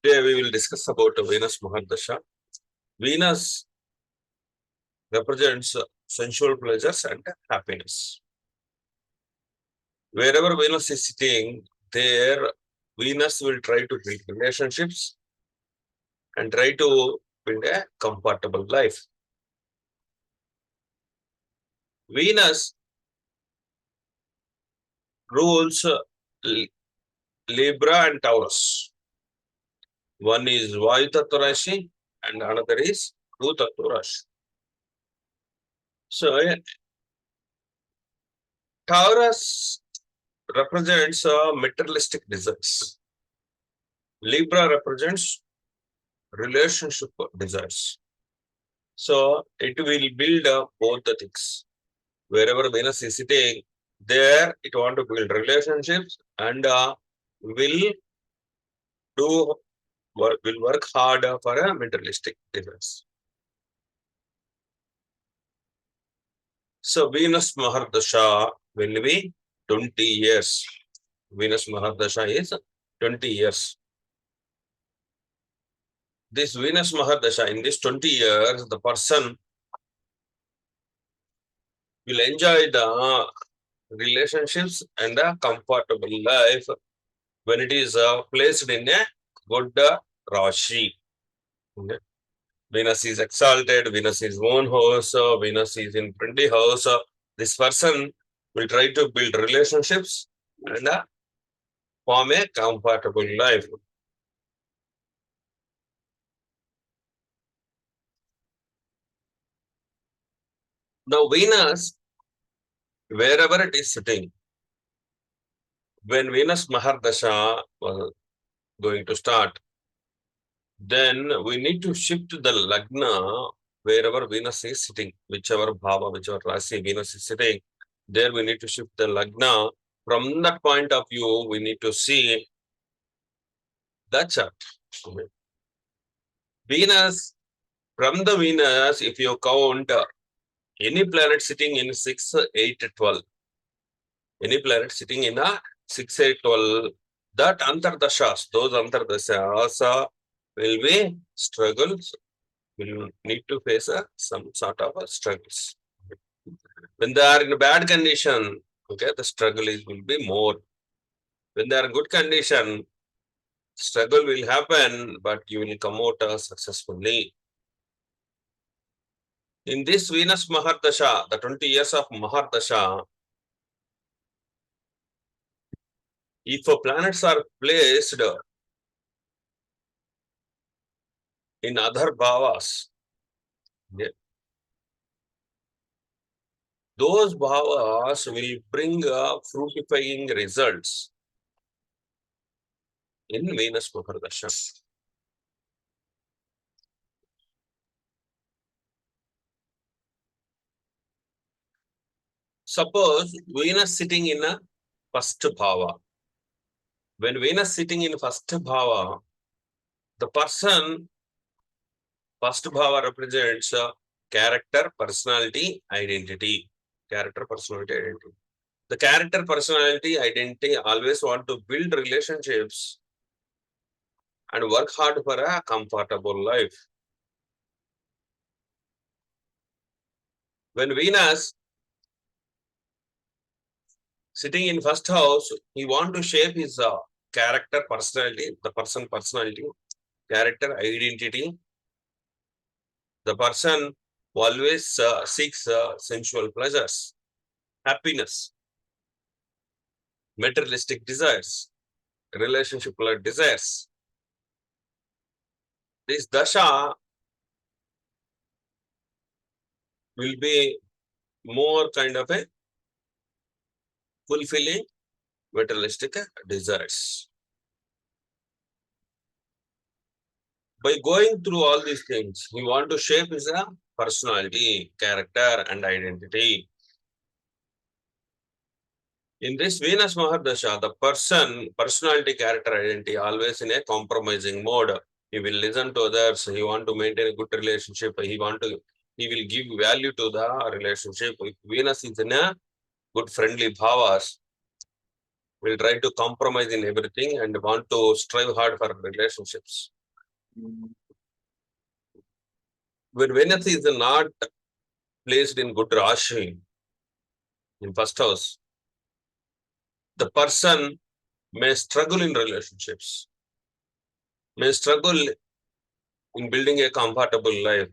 Today we will discuss about Venus Mahadasha. Venus represents sensual pleasures and happiness. Wherever Venus is sitting, there Venus will try to build relationships and try to build a comfortable life. Venus rules Libra and Taurus. One is Vayu Tattva Rashi and another is Bhu Tattva Rashi. So Taurus represents materialistic desires. Libra represents relationship desires. So it will build both the things. Wherever Venus is sitting, there it want to build relationships and will work hard for a materialistic desires. So Venus Mahadasha will be 20 years. Venus Mahadasha is 20 years. This Venus Mahadasha, in this 20 years, the person will enjoy the relationships and a comfortable life when it is placed in a good Rashi. Okay. Venus is exalted, Venus is own house, Venus is in 20 house. This person will try to build relationships and form a comfortable life. Now Venus, wherever it is sitting, when Venus Mahadasha was going to start, then we need to shift the Lagna wherever Venus is sitting, whichever Bhava, whichever Rasi Venus is sitting, there we need to shift the Lagna. From that point of view, we need to see the chart. Venus, from the Venus, if you count any planet sitting in 6, 8, 12, any planet sitting in a 6, 8, 12, that antardashas, those antardashas will be struggles, will need to face some sort of struggles. When they are in bad condition, okay, the struggle will be more. When they are in good condition, struggle will happen, but you will come out successfully. In this Venus Mahadasha, the 20 years of Mahadasha, if planets are placed in other bhavas, yeah, those bhavas will bring fructifying results in Venus Mahadasha. Suppose Venus sitting in a first bhava. When Venus sitting in first bhava, the person, first bhava represents character, personality, identity. Character, personality, identity. The character, personality, identity always want to build relationships and work hard for a comfortable life. When Venus sitting in first house, he want to shape his character, personality, the person personality, character, identity. The person always seeks sensual pleasures, happiness, materialistic desires, relationship desires. This dasha will be more kind of a fulfilling materialistic desires. By going through all these things, we want to shape his personality, character, and identity. In this Venus Mahadasha, the person, personality, character, identity, always in a compromising mode. He will listen to others. He want to maintain a good relationship. He will give value to the relationship. If Venus is in a good friendly bhavas, will try to compromise in everything and want to strive hard for relationships. When Venus is not placed in good Rashi in first house, the person may struggle in relationships, may struggle in building a comfortable life.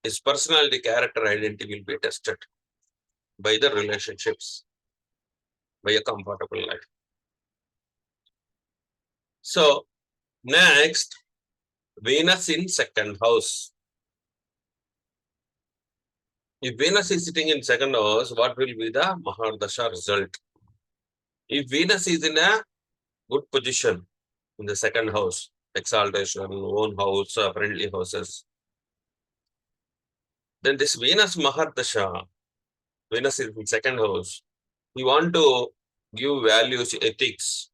His personality, character, identity will be tested by the relationships, by a comfortable life. So, next, Venus in second house. If Venus is sitting in second house, what will be the Mahadasha result? If Venus is in a good position in the second house, exaltation, own house, friendly houses, then this Venus Mahadasha, Venus is in second house, we want to give values, ethics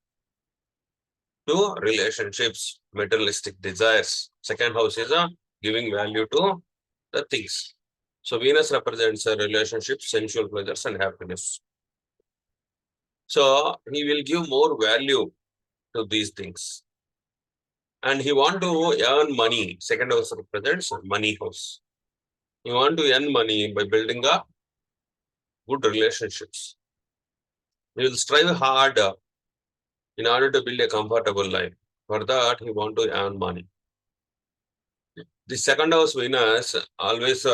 to relationships, materialistic desires. Second house is giving value to the things. So Venus represents a relationship, sensual pleasures, and happiness. So he will give more value to these things. And he want to earn money. Second house represents money house. He want to earn money by building up good relationships. He will strive hard in order to build a comfortable life. For that, he want to earn money. The second house Venus always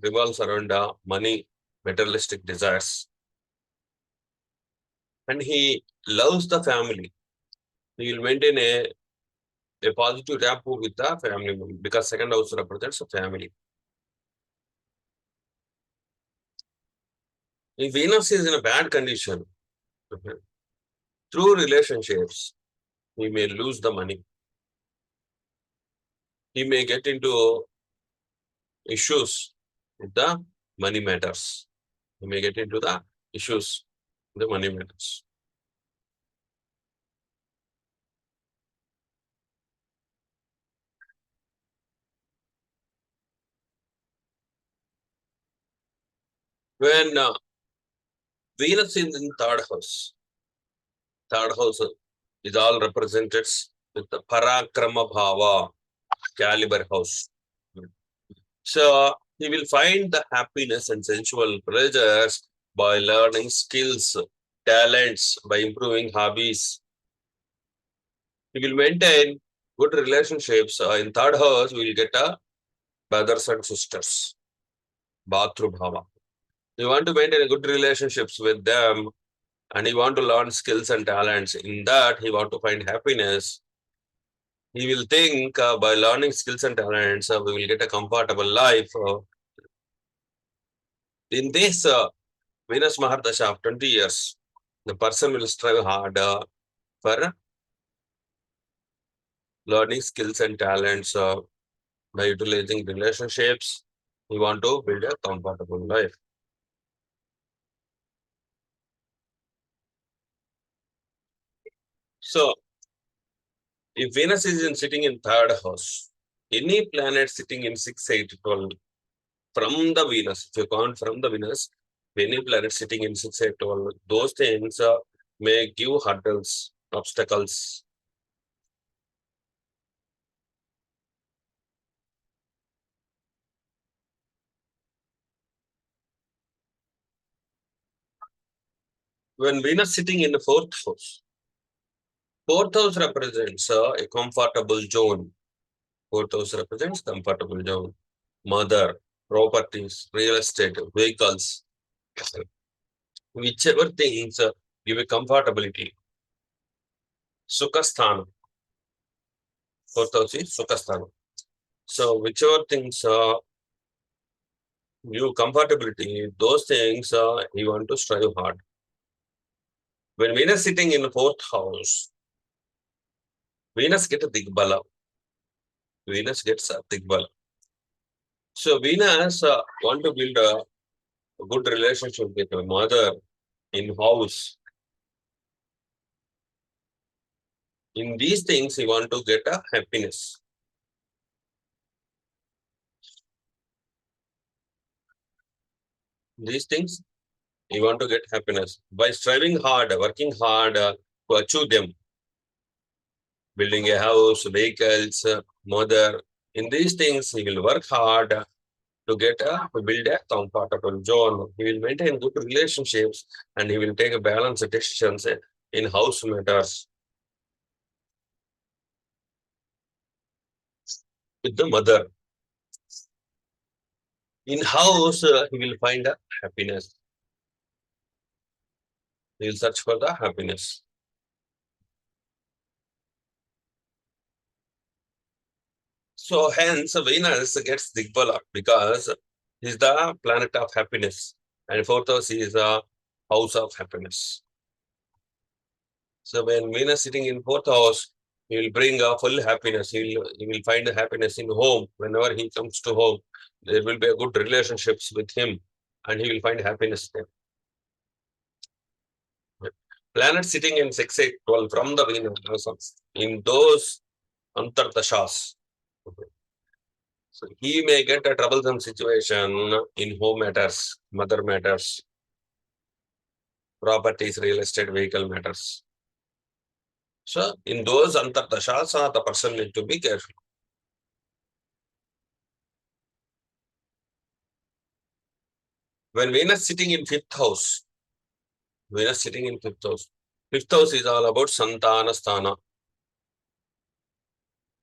revolves around money, materialistic desires. And he loves the family. He will maintain a positive rapport with the family because second house represents a family. If Venus is in a bad condition, through relationships, he may lose the money. He may get into issues with the money matters. He may get into the issues with the money matters. When Venus is in third house is all represented with the Parakrama Bhava, caliber house. So he will find the happiness and sensual pleasures by learning skills, talents, by improving hobbies. He will maintain good relationships. In third house, we will get brothers and sisters. Bhatru Bhava. You want to maintain good relationships with them and you want to learn skills and talents. In that, he want to find happiness. He will think by learning skills and talents, we will get a comfortable life. In this Venus Mahadasha of 20 years, the person will strive hard for learning skills and talents by utilizing relationships. We want to build a comfortable life. So, if Venus is sitting in third house, any planet sitting in 6, 8, 12 from the Venus, if you count from the Venus, any planet sitting in 6, 8, 12, those things may give hurdles, obstacles. When Venus sitting in the fourth house represents a comfortable zone. Fourth house represents comfortable zone. Mother, properties, real estate, vehicles, whichever things give a comfortability. Sukhasthana. Fourth house is Sukhasthana. So whichever things give comfortability, those things you want to strive hard. When Venus sitting in the fourth house, Venus gets a digbala. Venus gets a digbala. So Venus want to build a good relationship with her mother in house. In these things, he want to get a happiness. These things, he want to get happiness by striving hard, working hard to achieve them. building a house, vehicles, mother. In these things, he will work hard to build a comfortable zone. He will maintain good relationships and he will take a balanced decisions in house matters with the mother. In house, he will find a happiness. He will search for the happiness. So hence Venus gets Digbala because he's the planet of happiness. And fourth house is a house of happiness. So when Venus sitting in fourth house, he will bring a full happiness. He will find the happiness in home. Whenever he comes to home, there will be a good relationships with him, and he will find happiness there. Planet sitting in 6, 8, 12 from the Venus in those antardashas. So he may get a troublesome situation in home matters, mother matters, properties, real estate, vehicle matters. So in those antardashas, the person need to be careful. When Venus sitting in fifth house is all about Santana Sthana,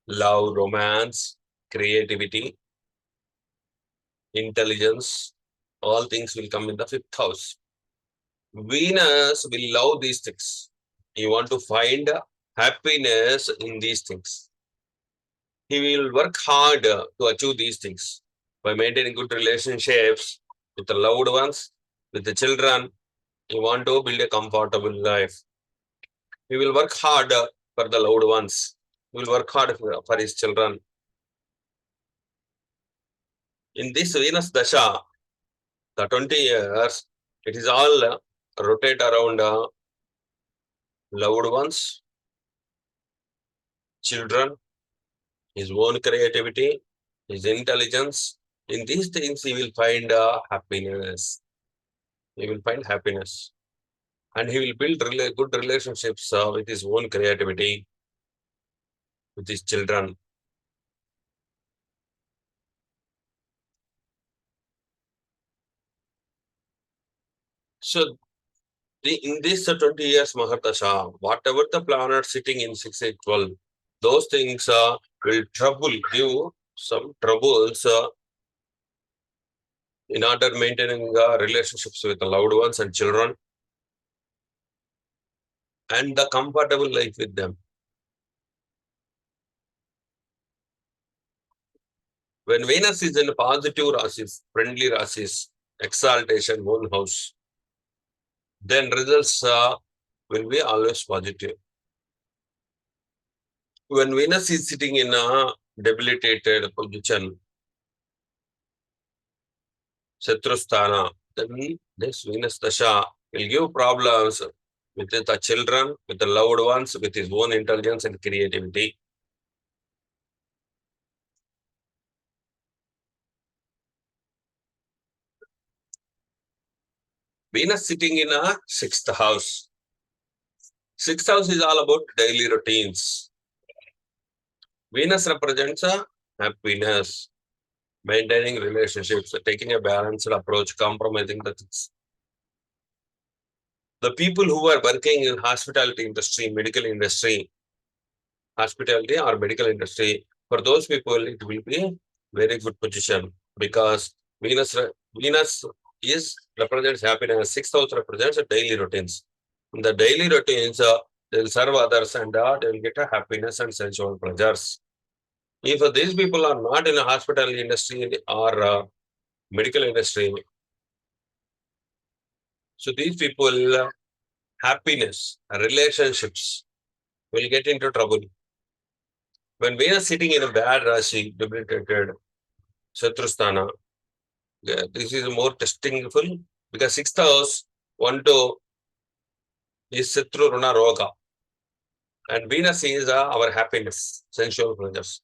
love, romance, creativity, intelligence, all things will come in the fifth house. Venus will love these things. You want to find happiness in these things. He will work hard to achieve these things by maintaining good relationships with the loved ones, with the children. He want to build a comfortable life. He will work hard for the loved ones. He will work hard for his children. In this Venus dasha, the 20 years, it is all rotate around loved ones, children, his own creativity, his intelligence. In these things, he will find happiness. He will find happiness. And he will build good relationships with his own creativity, with his children. So in this 20 years Mahadasha, whatever the planet sitting in 6, 8, 12, those things will give some troubles in order maintaining relationships with the loved ones and children and the comfortable life with them. When Venus is in positive rasis, friendly rasis, exaltation, own house, then results will be always positive. When Venus is sitting in a debilitated position, Shatrusthana, then this Venus Dasha will give problems with the children, with the loved ones, with his own intelligence and creativity. Venus sitting in a sixth house. Sixth house is all about daily routines. Venus represents a happiness, maintaining relationships, taking a balanced approach, compromising the things. The people who are working in hospitality industry, medical industry, hospitality or medical industry, for those people, it will be a very good position because Venus is represents happiness. Sixth house represents daily routines. In the daily routines, they will serve others and they will get a happiness and sensual pleasures. If these people are not in a hospitality industry or medical industry, so these people, happiness, relationships will get into trouble. When Venus sitting in a bad Rashi, debilitated, Shatrusthana, this is more testingful because sixth house, 1, 2 is Shatru Runa Roga. And Venus is our happiness, sensual pleasures.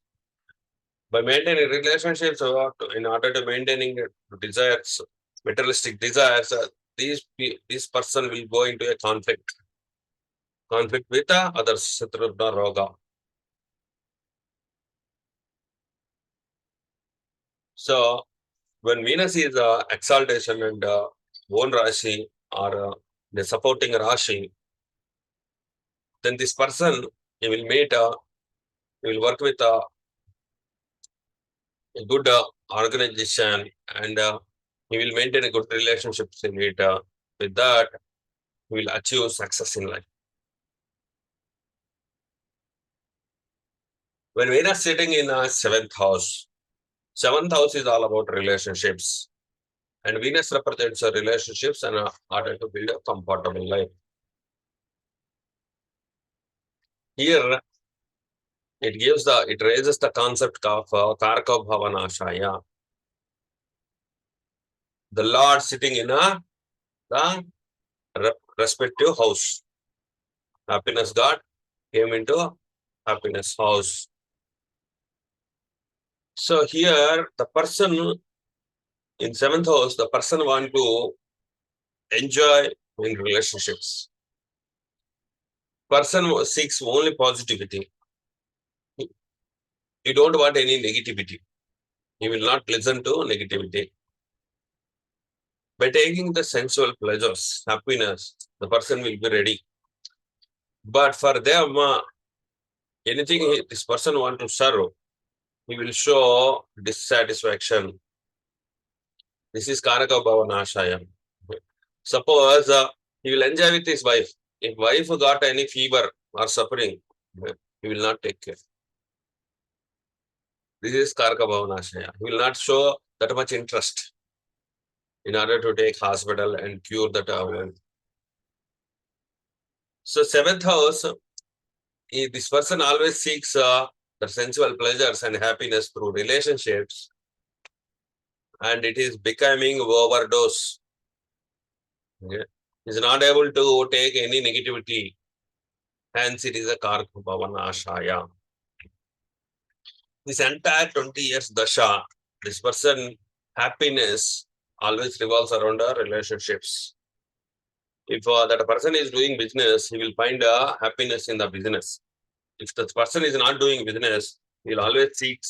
By maintaining relationships, in order to maintaining desires, materialistic desires, this person will go into a conflict with others, Shatru Runa Roga. So when Venus is exaltation and own Rashi or the supporting Rashi, then this person he will meet, he will work with a good organization and he will maintain a good relationships in it. With that, he will achieve success in life. When Venus sitting in a seventh house is all about relationships. And Venus represents relationships and order to build a comfortable life. Here, it raises the concept of Karaka Bhavanashaya. The Lord sitting in the respective house. Happiness God came into happiness house. So here, the person in seventh house, the person want to enjoy in relationships. Person seeks only positivity. You don't want any negativity. You will not listen to negativity. By taking the sensual pleasures, happiness, the person will be ready. But for them, anything this person want to serve, he will show dissatisfaction. This is Karaka Bhavanashaya. Suppose he will enjoy with his wife. If wife got any fever or suffering, he will not take care. This is Karaka Bhavanashaya. He will not show that much interest in order to take hospital and cure that wound. So seventh house, this person always seeks the sensual pleasures and happiness through relationships, and it is becoming overdose. Okay. Is not able to take any negativity. Hence, it is a Karaka Bhavanashaya. This entire 20 years dasha, this person happiness always revolves around relationships. If that person is doing business, he will find happiness in the business. If the person is not doing business, he will always seek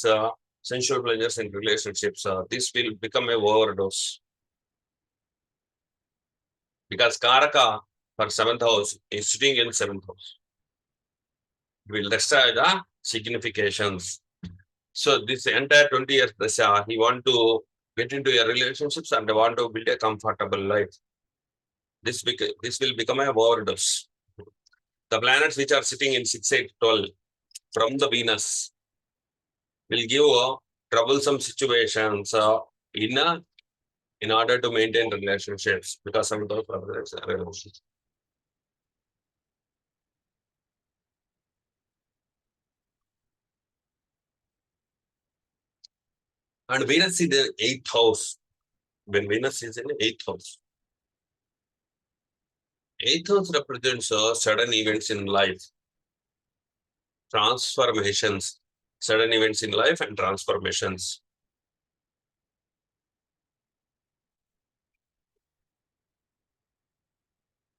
sensual pleasures in relationships. This will become a overdose. Because Karaka for seventh house is sitting in seventh house. It will destroy the significations. So this entire 20 years dasha, he want to get into a relationships and want to build a comfortable life. This will become a overdose. The planets which are sitting in 6, 8, 12 from the Venus will give troublesome situations in order to maintain relationships because some of those relationships. And Venus is in the 8th house. When Venus is in the 8th house, 8th house represents sudden events in life, transformations, sudden events in life and transformations.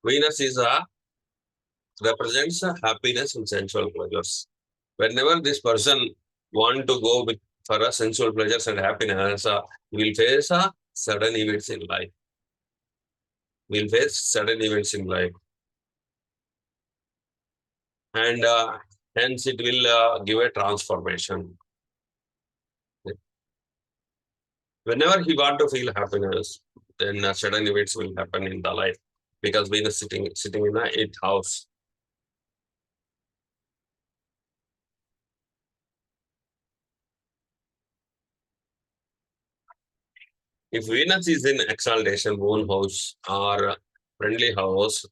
Venus is represents happiness and sensual pleasures. Whenever this person want to go with for a sensual pleasures and happiness, he will face sudden events in life. Will face sudden events in life, and hence it will give a transformation. Whenever he want to feel happiness, then sudden events will happen in the life because Venus sitting in the 8th house. If Venus is in exaltation, own house or friendly house,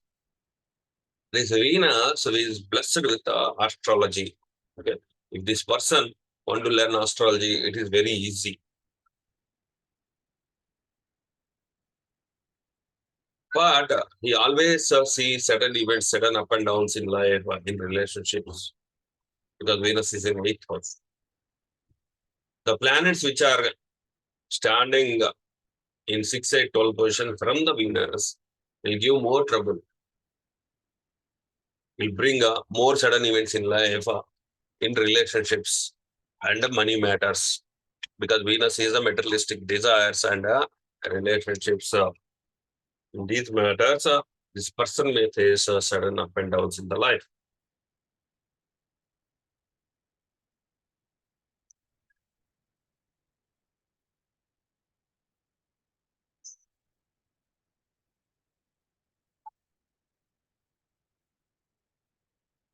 this Venus is blessed with astrology. Okay, if this person want to learn astrology, it is very easy. But he always sees certain events, certain up and downs in life, in relationships, because Venus is in 8th house. The planets which are standing in 6, 8, 12 position from the Venus will give more trouble. Will bring more sudden events in life, in relationships, and money matters. because Venus is a materialistic desires and relationships. In these matters, this person may face sudden up and downs in the life.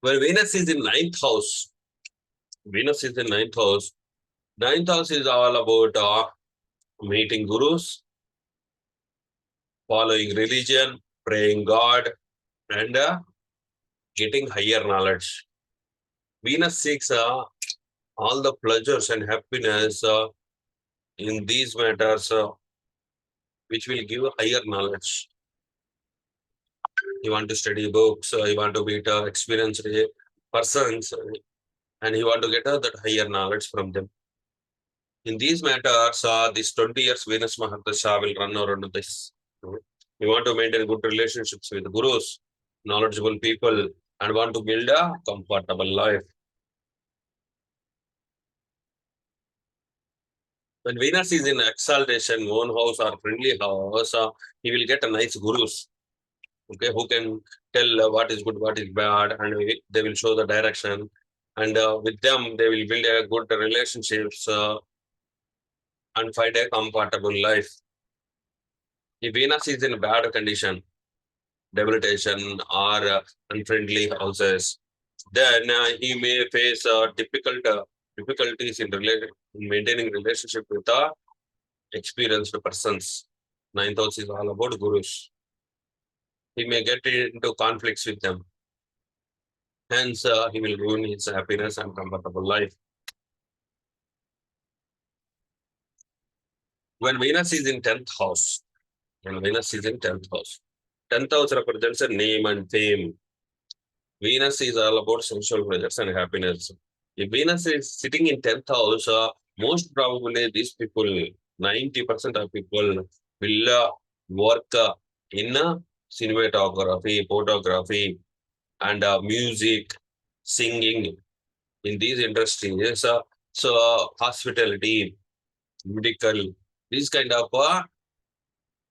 When Venus is in ninth house, Venus is in ninth house. Ninth house is all about meeting gurus, following religion, praying God, and getting higher knowledge. Venus seeks all the pleasures and happiness in these matters, which will give higher knowledge. You want to study books, you want to meet experienced persons, and you want to get that higher knowledge from them. In these matters, this 20 years Venus Mahadasha will run around this. You want to maintain good relationships with gurus, knowledgeable people, and want to build a comfortable life. When Venus is in exaltation, own house or friendly house, he will get a nice gurus, okay, who can tell what is good, what is bad, and they will show the direction. And with them, they will build a good relationships and find a comfortable life. If Venus is in bad condition, debilitation or unfriendly houses, then he may face difficulties in maintaining relationship with experienced persons. Ninth house is all about gurus. He may get into conflicts with them. Hence, he will ruin his happiness and comfortable life. When Venus is in 10th house, when Venus is in 10th house, 10th house represents a name and fame. Venus is all about sensual pleasures and happiness. If Venus is sitting in 10th house, most probably these people, 90% of people will work in cinematography, photography, and music, singing in these industries. So hospitality, medical, these kind of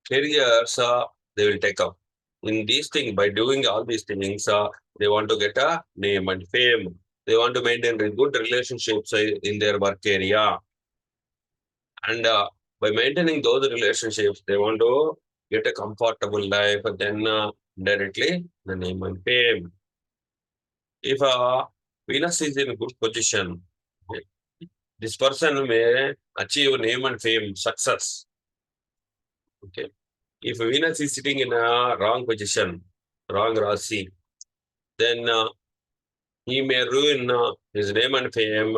careers they will take up. In these things, by doing all these things, they want to get a name and fame. They want to maintain good relationships in their work area. And by maintaining those relationships, they want to get a comfortable life, and then directly the name and fame. If Venus is in a good position, this person may achieve name and fame, success. Okay. If Venus is sitting in a wrong position, wrong Rasi, then he may ruin his name and fame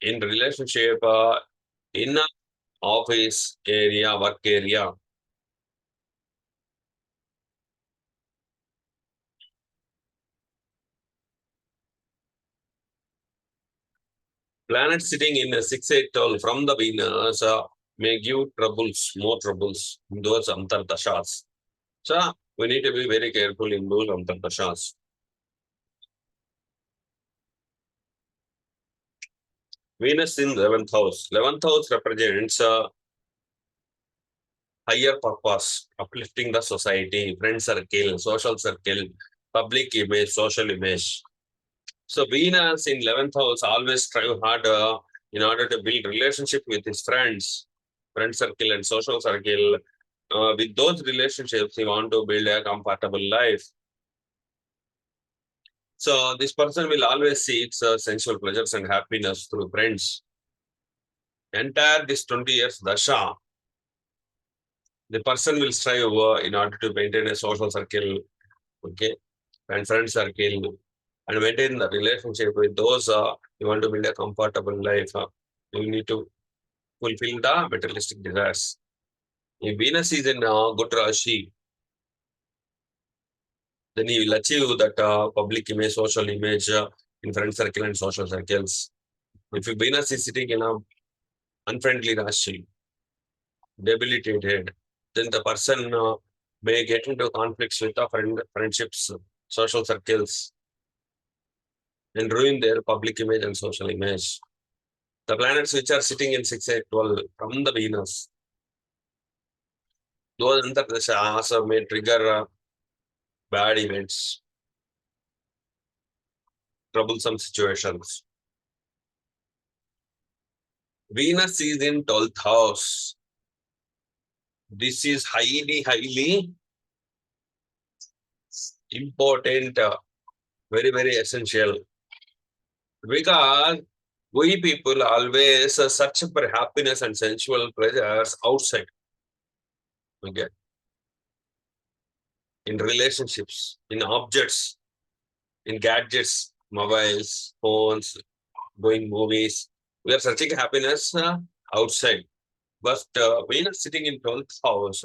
in relationship, in office area, work area. Planet sitting in a 6-8 12 from the Venus may give troubles, more troubles in those antardashas. So we need to be very careful in those antardashas. Venus in 11th house. 11th house represents higher purpose, uplifting the society, friend circle, social circle, public image, social image. So Venus in 11th house always strive hard in order to build relationship with his friends, friend circle and social circle. With those relationships, he want to build a comfortable life. So this person will always seek sensual pleasures and happiness through friends. Entire this 20 years dasha, the person will strive in order to maintain a social circle, okay, and friend circle, and maintain the relationship with those you want to build a comfortable life. You need to fulfill the materialistic desires. If Venus is in good Rashi, then he will achieve that public image, social image in friend circle and social circles. If Venus is sitting in a unfriendly Rashi, debilitated, then the person may get into conflicts with the friendships, social circles, and ruin their public image and social image. The planets which are sitting in 6, 8, 12 from the Venus, those antardasha may trigger bad events, troublesome situations. Venus is in 12th house. This is highly important, very, very essential. Because we people always search for happiness and sensual pleasures outside. Okay. In relationships, in objects, in gadgets, mobiles, phones, going movies. We are searching happiness outside. But Venus sitting in 12th house,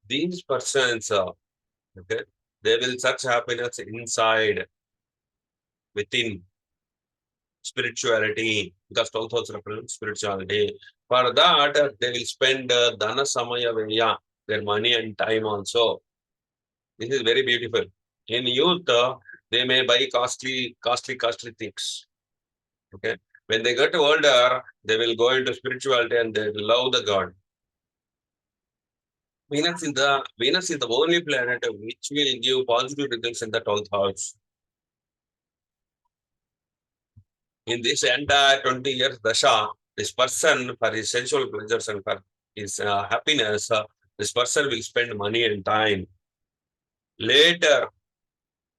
these persons, okay, they will search happiness inside, within spirituality, because 12th house represents spirituality. For that, they will spend dana samaya veya, their money and time also. This is very beautiful. In youth, they may buy costly things. Okay. When they get older, they will go into spirituality and they will love the God. Venus is the only planet which will give positive results in the 12th house. In this entire 20 years dasha, this person, for his sensual pleasures and for his happiness, this person will spend money and time. Later,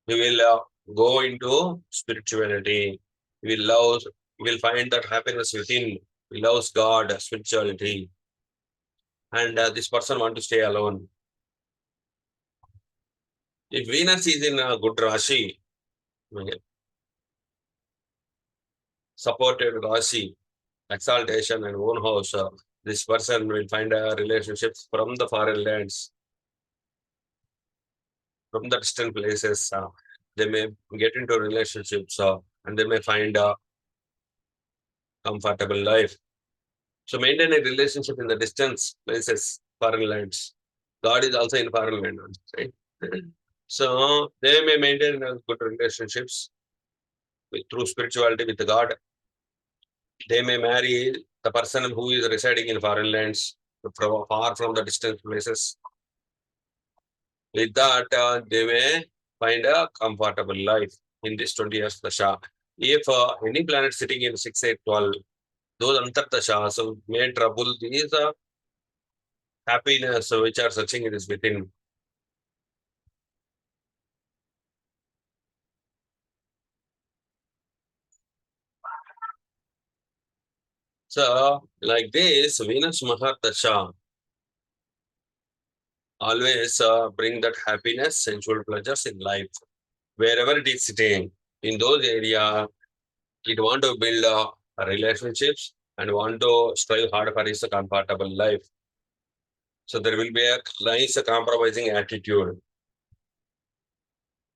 he will go into spirituality. He will find that happiness within. He loves God, spirituality. And this person want to stay alone. If Venus is in a good Rashi, supported Rashi, exaltation and own house, this person will find relationships from the foreign lands, from the distant places. They may get into relationships and they may find a comfortable life. So maintain a relationship in the distance places, foreign lands. God is also in foreign land, right? So they may maintain good relationships through spirituality with God. They may marry the person who is residing in foreign lands, far from the distant places. With that, they may find a comfortable life in this 20 years dasha. If any planet sitting in 6, 8, 12, those antardashas may trouble these happiness which are searching it is within. So, like this, Venus Mahadasha always bring that happiness, sensual pleasures in life. Wherever it is sitting, in those areas, it want to build relationships and want to strive hard for his comfortable life. So there will be a nice compromising attitude.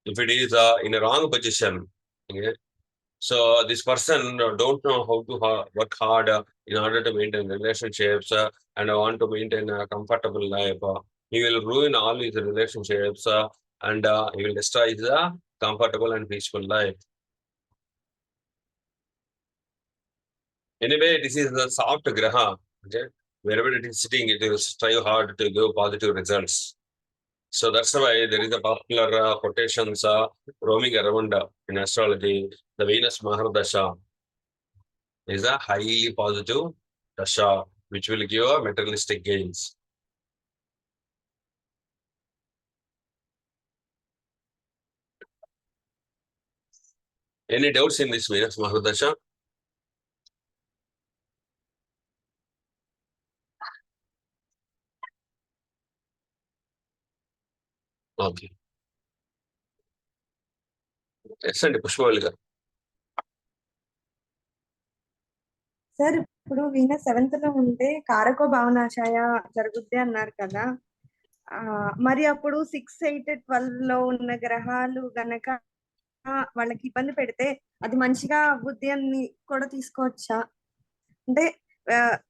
If it is in a wrong position, okay, so this person don't know how to work hard in order to maintain relationships and want to maintain a comfortable life. He will ruin all his relationships and he will destroy his comfortable and peaceful life. Anyway, this is the soft graha. Okay? Wherever it is sitting, it will strive hard to give positive results. So that's why there is a popular quotations roaming around in astrology. The Venus Mahadasha is a highly positive dasha, which will give materialistic gains. Any doubts in this Venus Mahadasha? Okay. Yes, and Pushpavali garu. Sir ఇప్పుడు Venus 7th లో ఉంటే కారకో భావనాశయ జరుగుద్ది అన్నారు కదా, మరి అప్పుడు 6, 8, 12 లో ఉన్న గ్రహాలు గనక వాళ్ళకి ఇబ్బంది పెడితే అది మంచిగా అవ్వుద్ది అని కూడా తీసుకోవచ్చా? అంటే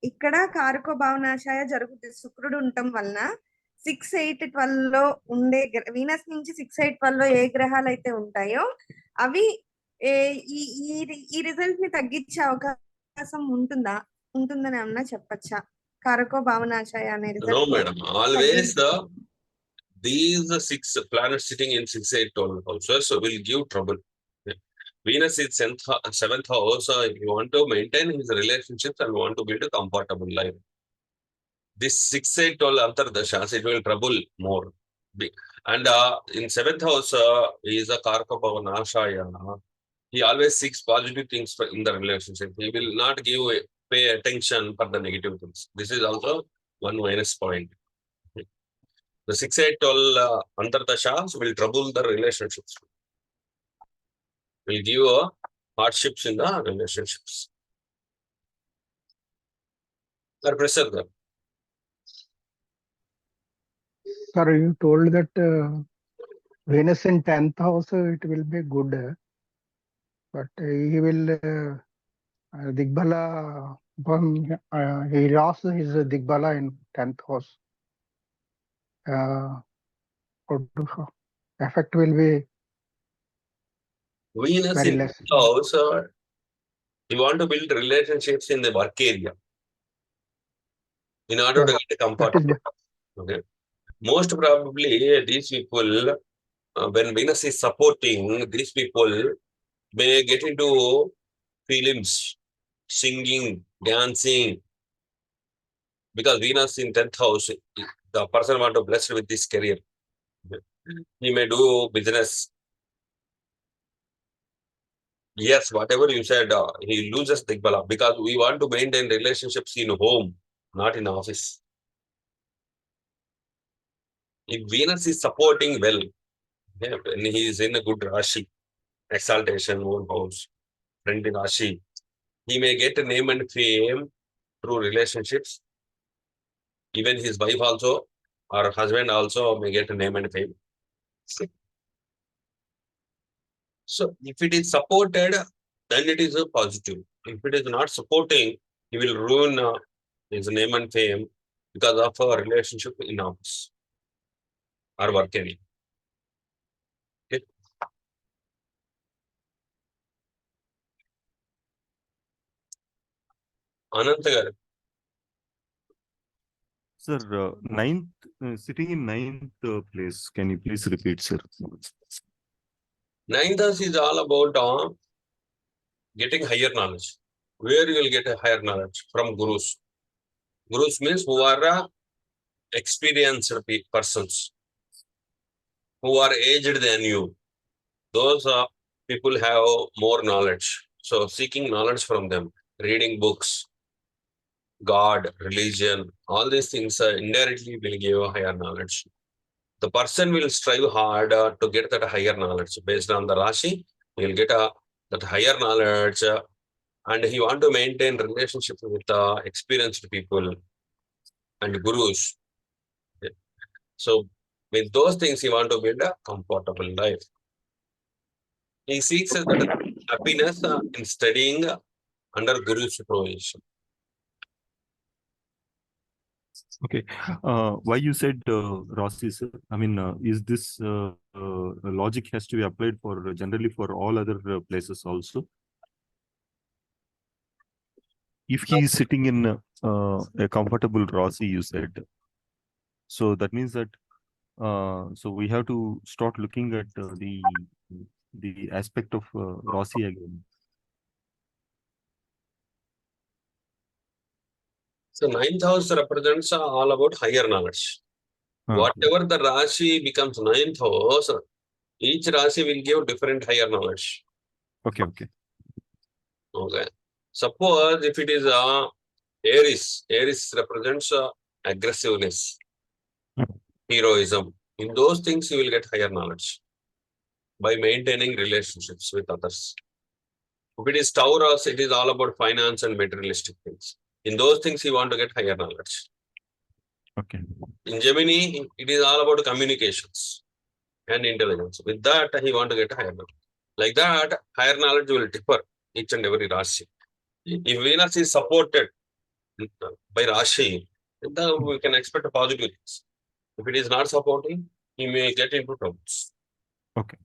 ఇక్కడ కారకో భావనాశయ జరుగుద్ది, శుక్రుడు ఉండటం వలన 6, 8, 12 లో ఉండే వీనస్ నుంచి 6, 8, 12 లో ఏ గ్రహాలు అయితే ఉంటాయో అవి ఈ రిజల్ట్ ని తగ్గించే అవకాశం అవకాశం ఉంటుందని అన్నా చెప్పచ్చా? కారకో భావనాశయ అనే No, result madam. Always these 6 planets sitting in 6, 8, 12 houses will give trouble. Venus is 7th house. If you want to maintain his relationships and want to build a comfortable life, this 6, 8, 12 antardashas, it will trouble more. And in 7th house is a karka bhavanashaya. He always seeks positive things in the relationship. He will not pay attention for the negative things. This is also one minus point. The 6, 8, 12 antardashas will trouble the relationships. Will give hardships in the relationships. Sir, pressure there. Sir, you told that Venus in 10th house, it will be good. But he will Digbala, he lost his Digbala in 10th house. Effect will be Venus very in less. house, you want to build relationships in the work area in order to get comfortable. Okay. Most probably, these people, when Venus is supporting, these people may get into films, singing, dancing, because Venus in 10th house, the person want to bless with this career. He may do business. Yes, whatever you said, he loses Digbala because we want to maintain relationships in home, not in office. If Venus is supporting well, when he is in a good Rashi, exaltation, own house, friend in Rashi, he may get a name and fame through relationships. Even his wife also or husband also may get a name and fame. So if it is supported, then it is a positive. If it is not supporting, he will ruin his name and fame because of a relationship in office or work area. Okay. Ananta garu. Sir, ninth, sitting in ninth place. Can you please repeat, sir? Ninth house is all about getting higher knowledge. Where you will get a higher knowledge? From gurus. Gurus means who are experienced persons, who are aged than you. Those people have more knowledge. So seeking knowledge from them, reading books, God, religion, all these things indirectly will give a higher knowledge. The person will strive hard to get that higher knowledge. Based on the Rashi, he will get that higher knowledge and he want to maintain relationship with experienced people and gurus. So with those things, he want to build a comfortable life. He seeks that happiness in studying under Guru supervision. Okay. Why you said Rossi, sir? I mean, is this logic has to be applied for generally for all other places also? If he is sitting in a comfortable Rossi, you said. So that means that so we have to start looking at the aspect of Rossi again. So ninth house represents all about higher knowledge. Whatever the Rashi becomes ninth house, each Rashi will give different higher knowledge. Okay, okay. Okay. Suppose if it is Aries, Aries represents aggressiveness, heroism. In those things, you will get higher knowledge by maintaining relationships with others. If it is Taurus, it is all about finance and materialistic things. In those things, you want to get higher knowledge. Okay. In Gemini, it is all about communications and intelligence. With that, he want to get higher knowledge. Like that, higher knowledge will differ each and every Rashi. If Venus is supported by Rashi, then we can expect positive things. If it is not supporting, he may get into troubles. Okay.